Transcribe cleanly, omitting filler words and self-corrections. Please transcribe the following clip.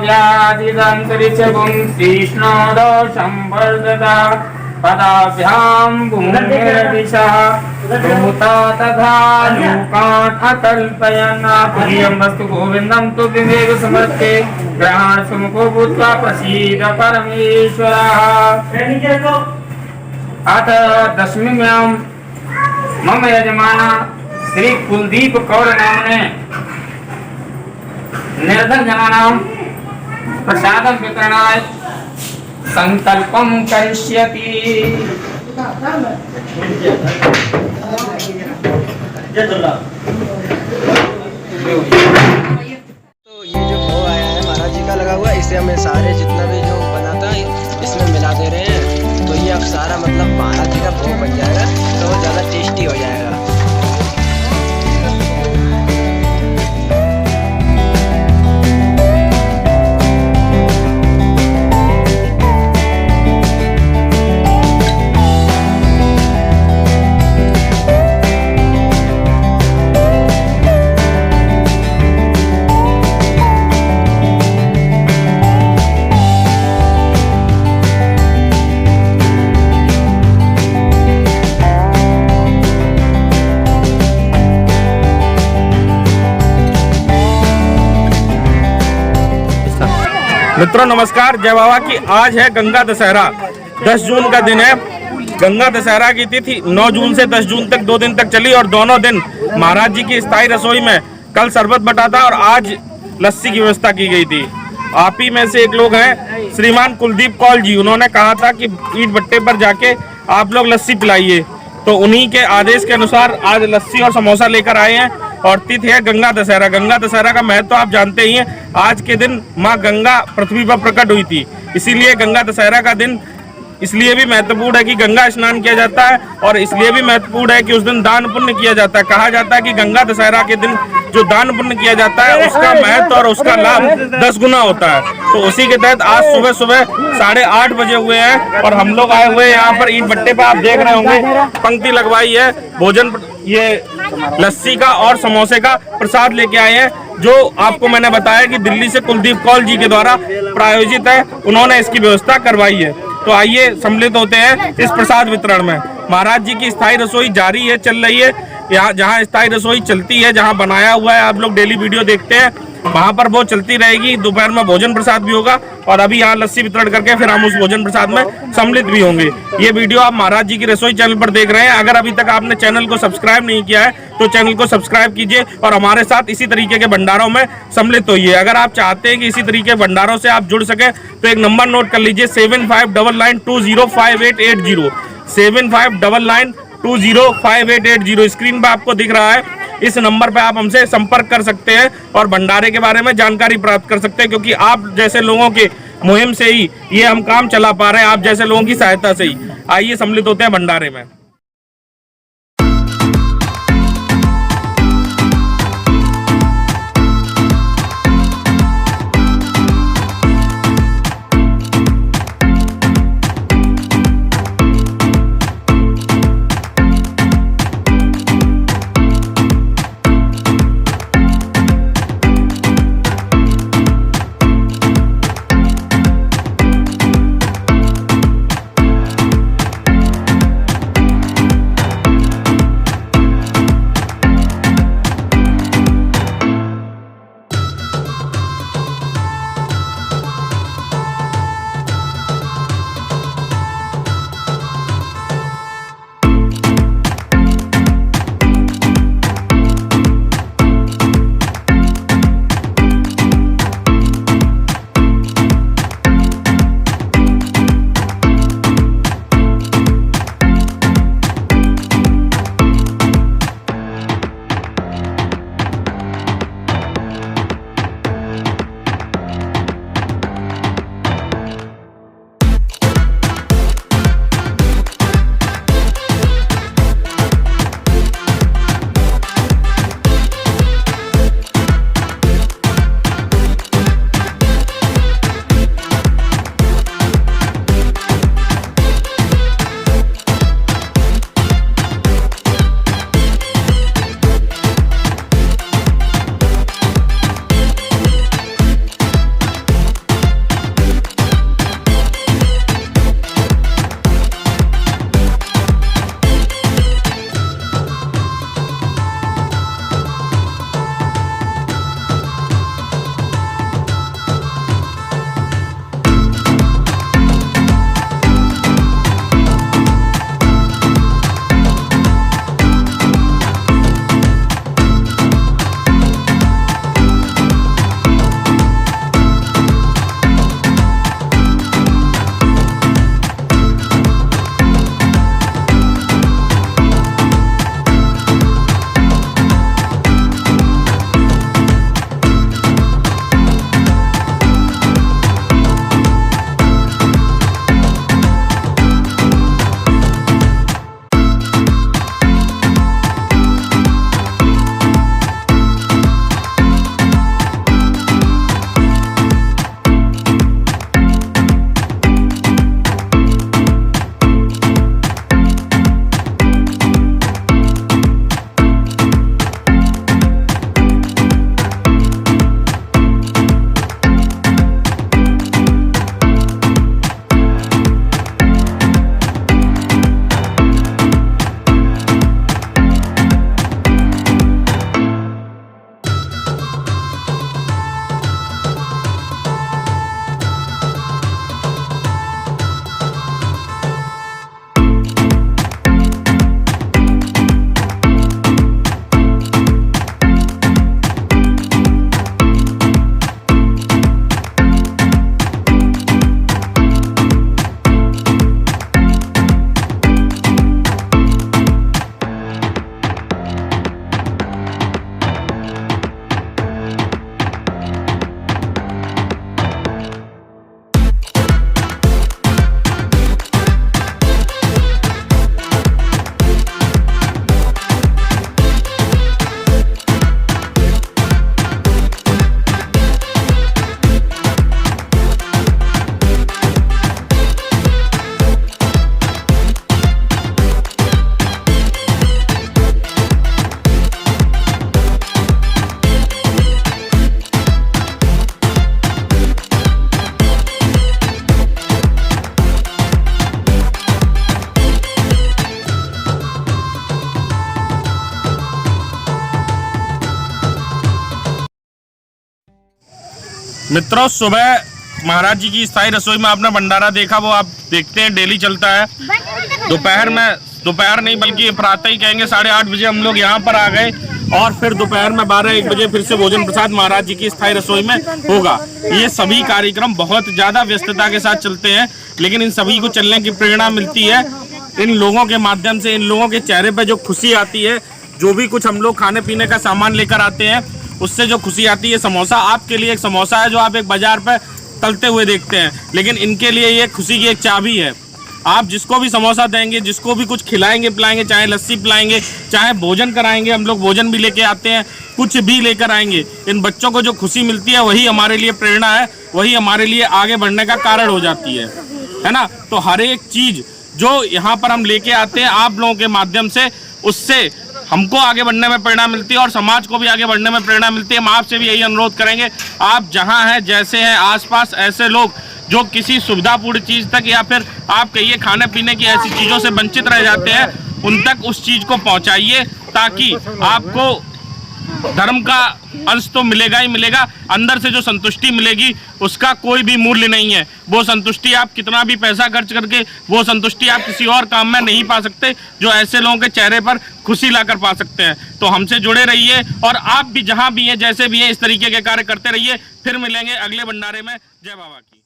व्याधिदन्तरिक्षगुं तीक्ष्णोदोषं वर्धता पदाभ्यां भूमिर्दिशः भूता तथा लोकान् अकल्पयन् प्रियं वस्तु गोविन्दं तु विवेक समर्थे ग्रहण सुमुखो भूत्वा प्रसीद परमेश्वरः। अथ दशमीं मम यजमान श्री कुलदीप कौर नामने निर्धन जनानां प्रसादं वितरणाय संकल्पं करिष्यति। तो ये जो भोग आया है महाराज जी का लगा हुआ, इसे हमें सारे जितना भी जो बना था इसमें मिला दे रहे हैं। तो ये अब सारा मतलब महाराज जी का भोग बन जाएगा, तो वो ज़्यादा टेस्टी हो जाएगा। मित्रों नमस्कार, जय बाबा की। आज है गंगा दशहरा, 10 जून का दिन है। गंगा दशहरा की तिथि 9 जून से 10 जून तक 2 दिन तक चली और दोनों दिन महाराज जी की स्थायी रसोई में कल शरबत बटा था और आज लस्सी की व्यवस्था की गई थी। आप ही में से एक लोग हैं श्रीमान कुलदीप कौल जी, उन्होंने कहा था कि ईट भट्टे पर जाके आप लोग लस्सी पिलाइए, तो उन्हीं के आदेश के अनुसार आज लस्सी और समोसा लेकर आए हैं। और तिथि है गंगा दशहरा। गंगा दशहरा का महत्व तो आप जानते ही हैं। आज के दिन माँ गंगा पृथ्वी पर प्रकट हुई थी, इसीलिए गंगा दशहरा का दिन इसलिए भी महत्वपूर्ण है कि गंगा स्नान किया जाता है और इसलिए भी महत्वपूर्ण है कि उस दिन दान पुण्य किया जाता है। कहा जाता है कि गंगा दशहरा के दिन जो दान पुण्य किया जाता है उसका महत्व और उसका लाभ 10 गुना होता है। तो उसी के तहत आज सुबह 8:30 बजे हुए हैं और हम लोग आए हुए हैं यहाँ पर ईट भट्टे पर। आप देख रहे होंगे पंक्ति लगवाई है, भोजन ये लस्सी का और समोसे का प्रसाद लेके आए हैं, जो आपको मैंने बताया कि दिल्ली से कुलदीप कौल जी के द्वारा प्रायोजित है, उन्होंने इसकी व्यवस्था करवाई है। तो आइए सम्मिलित होते हैं इस प्रसाद वितरण में। महाराज जी की स्थायी रसोई जारी है, चल रही है। यहाँ जहाँ स्थायी रसोई चलती है, जहाँ बनाया हुआ है, आप लोग डेली वीडियो देखते हैं, वहाँ पर वो चलती रहेगी। दोपहर में भोजन प्रसाद भी होगा और अभी यहाँ लस्सी वितरण करके फिर हम उस भोजन प्रसाद में सम्मिलित भी होंगे। ये वीडियो आप महाराज जी की रसोई चैनल पर देख रहे हैं। अगर अभी तक आपने चैनल को सब्सक्राइब नहीं किया है तो चैनल को सब्सक्राइब कीजिए और हमारे साथ इसी तरीके के भंडारों में सम्मिलित होइए। अगर आप चाहते हैं कि इसी तरीके के भंडारों से आप जुड़ सके तो एक नंबर नोट कर लीजिए 7599205880 7599205880। स्क्रीन पर आपको दिख रहा है, इस नंबर पे आप हमसे संपर्क कर सकते हैं और भंडारे के बारे में जानकारी प्राप्त कर सकते हैं, क्योंकि आप जैसे लोगों के मुहिम से ही ये हम काम चला पा रहे हैं, आप जैसे लोगों की सहायता से ही। आइए सम्मिलित होते हैं भंडारे में। मित्रों, सुबह महाराज जी की स्थायी रसोई में आपने भंडारा देखा, वो आप देखते हैं डेली चलता है। दोपहर नहीं बल्कि प्रातः ही कहेंगे 8:30 बजे हम लोग यहाँ पर आ गए और फिर दोपहर में 12-1 बजे फिर से भोजन प्रसाद महाराज जी की स्थायी रसोई में होगा। ये सभी कार्यक्रम बहुत ज़्यादा व्यस्तता के साथ चलते हैं, लेकिन इन सभी को चलने की प्रेरणा मिलती है इन लोगों के माध्यम से। इन लोगों के चेहरे पर जो खुशी आती है, जो भी कुछ हम लोग खाने पीने का सामान लेकर आते हैं उससे जो खुशी आती है। समोसा आपके लिए एक समोसा है जो आप एक बाजार पर तलते हुए देखते हैं, लेकिन इनके लिए ये खुशी की एक चाबी है। आप जिसको भी समोसा देंगे, जिसको भी कुछ खिलाएंगे पिलाएंगे, चाहे लस्सी पिलाएंगे, चाहे भोजन कराएंगे, हम लोग भोजन भी लेके आते हैं, कुछ भी लेकर आएंगे, इन बच्चों को जो खुशी मिलती है वही हमारे लिए प्रेरणा है, वही हमारे लिए आगे बढ़ने का कारण हो जाती है ना। तो हर एक चीज़ जो यहाँ पर हम लेके आते हैं आप लोगों के माध्यम से, उससे हमको आगे बढ़ने में प्रेरणा मिलती है और समाज को भी आगे बढ़ने में प्रेरणा मिलती है। हम आपसे भी यही अनुरोध करेंगे, आप जहाँ हैं, जैसे हैं, आसपास ऐसे लोग जो किसी सुविधापूर्ण चीज़ तक या फिर आप कहिए खाने पीने की ऐसी चीज़ों से वंचित रह जाते हैं, उन तक उस चीज़ को पहुँचाइए, ताकि आपको धर्म का अंश तो मिलेगा ही मिलेगा, अंदर से जो संतुष्टि मिलेगी उसका कोई भी मूल्य नहीं है। वो संतुष्टि आप कितना भी पैसा खर्च करके वो संतुष्टि आप किसी और काम में नहीं पा सकते, जो ऐसे लोगों के चेहरे पर खुशी लाकर पा सकते हैं। तो हमसे जुड़े रहिए और आप भी जहां भी हैं, जैसे भी हैं, इस तरीके के कार्य करते रहिए। फिर मिलेंगे अगले भंडारे में। जय बाबा की।